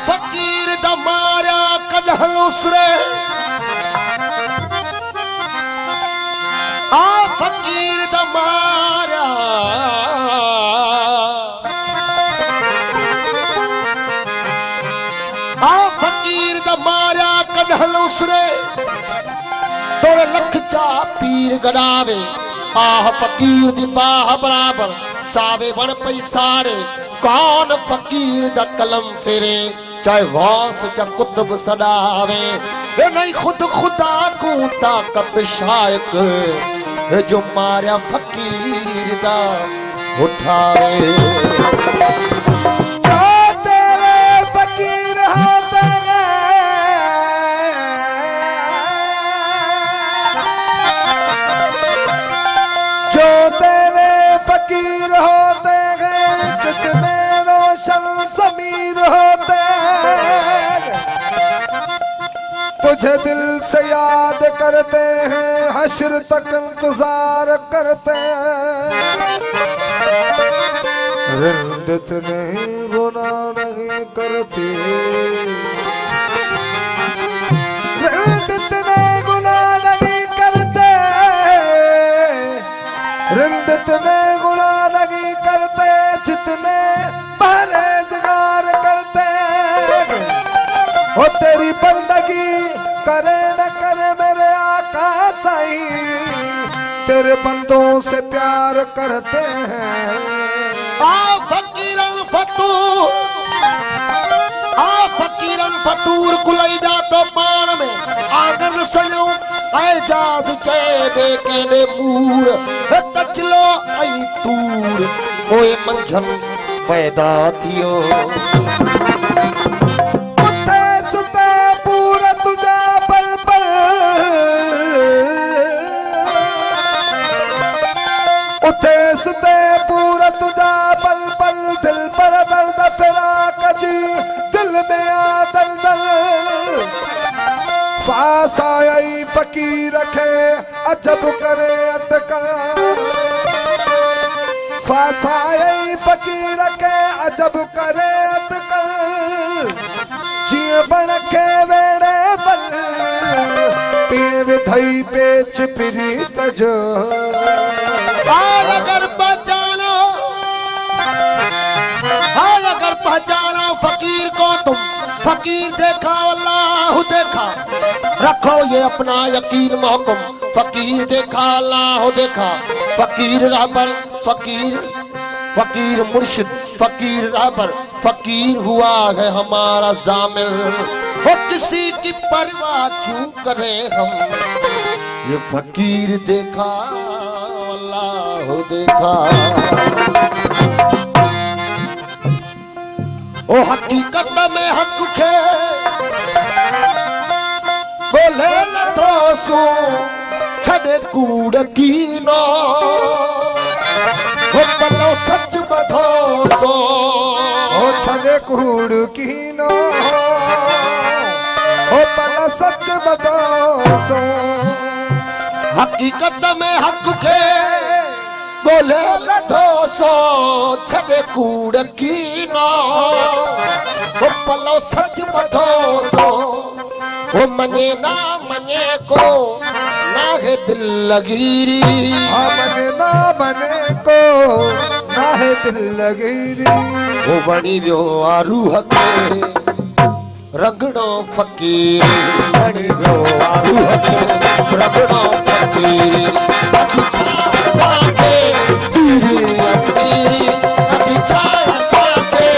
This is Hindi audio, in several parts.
फकीर दा मारा कदहल उसरे फकीर दा मारा फकीर दा मारा कदहल उसरे तोरे लख चा पीर गड़ावे फकीर दी बाह बराबर सावे बन पई सारे कौन फकीर दा कलम फिरे चाहे गौस चा कुतुब सदावे ये नहीं खुद खुदा को ताकत शायक जो मारा फकीर दा उठावे जो तेरे फकीर होते जो तेरे फकीर होते हैं कितने रोशन ज़मीर होते हैं तुझे दिल से याद करते हैं हश्र तक इंतजार करते हैं रिंदत नहीं गुनाह नहीं करती रिंदत नहीं गुनाह नहीं करते रिंदत नहीं गुनाह नहीं करते जितने परहेज़गार करते हो तेरी बंदगी करे न करे मेरे आका साई तेरे बंदों से प्यार करते हैं फकीरन फतूर कुलैदा तो पान में आंगन सजो एजाज चेबे केने मूर तचलो आई तूर ओए मंझन पैदा थियो उठे पूरा तुझा पल पल दिल पर दर्द फिराक जी दिल में आ दल दल फास आई फकीर के अजब करे अटकल फास आई फकीर के अजब करे अटकल जिए बन के वेड़े बल ते विधई पेच फिरी तजो अगर पहचानो फकीर को तुम फकीर देखा अल्लाह देखा रखो ये अपना यकीन महकम फकीर देखा अल्लाह देखा फकीर रहबर फकीर फकीर मुर्शिद फकीर रहबर फकीर हुआ है हमारा जामिल वो किसी की परवाह क्यों करें हम ये फकीर देखा अल्लाह देखा ओ हकीकत में हक खे बोले न दोसो छड़े कूड़ कीनो ओ पलो सच बधोसो ओ छड़े कूड़ कीनो ओ पलो सच बधोसो हकीकत में हक खे बोले न दोसो छड़े कूड़ कीनो ओ पलो सच बधोसो ओ मने ना मने को ना है दिल लगीरी मने ना मने को ना है दिल लगीरी ओ बनी व्यो आरूह के रगड़ो फकीर बनी व्यो आरूह के रगड़ो फकीर अभी छाया साके पीरी अमीरी अभी छाया साके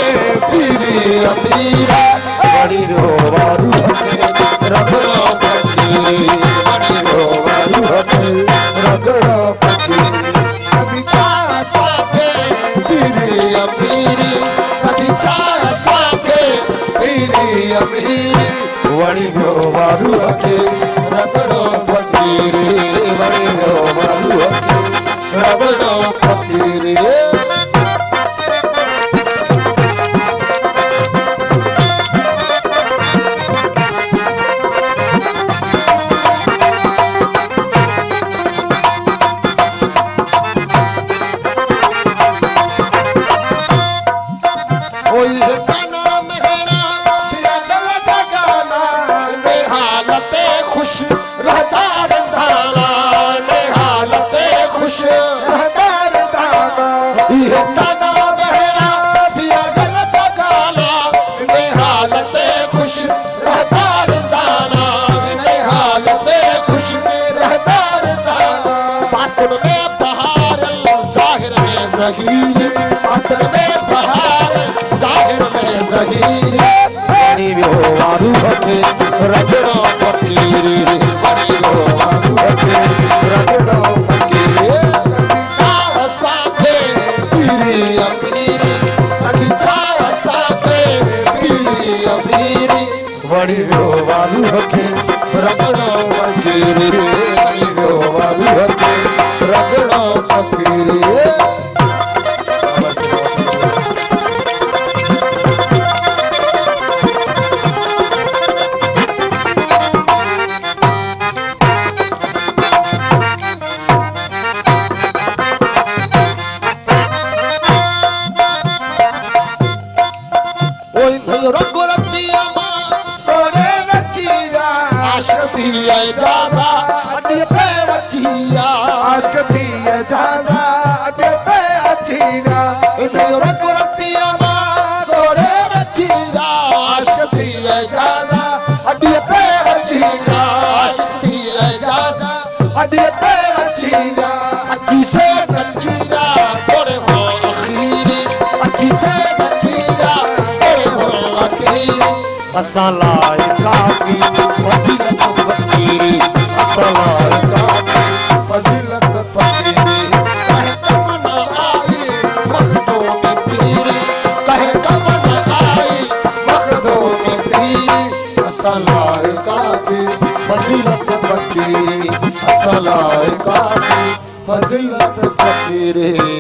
पीरी अमीरा बनी व्यो आरूह के रगड़ो फकीर बनी व्यो आरूह के रगड़ो फकीर अभी छाया साके पीरी अमीरी अभी छाया साके पीरी अमीरी वणी व्यो आरूह के रगड़ो फकीर वणी व्यो आरूह के रगड़ो फकीर बड़ी हो वालू हके रगड़ो फकीरी बड़ी हो वालू हके रगड़ो फकीरी ओए नहीं रगो रतिया मां तोड़े रचिया आशती है जाजा अड्डी पे बचिया आश्क दिए जाजा अड्डे अच्छीना नहीं रगो रतिया मां तोड़े बचिया आशती है जाजा अड्डी पे बचिया आशती है जाजा अड्डी पे बचिया अच्छी से बचिया तोड़े हो अखीरी अच्छी से असलाए काफी फजीलत फकीरी असलाए काफी फजीलत फकीरी कहे कम न आई मखदूम पीरी कहे कम न आई मखदूम पीरी असलाए काफी फजीलत फकीरी असलाए काफी फजीलत फकीरी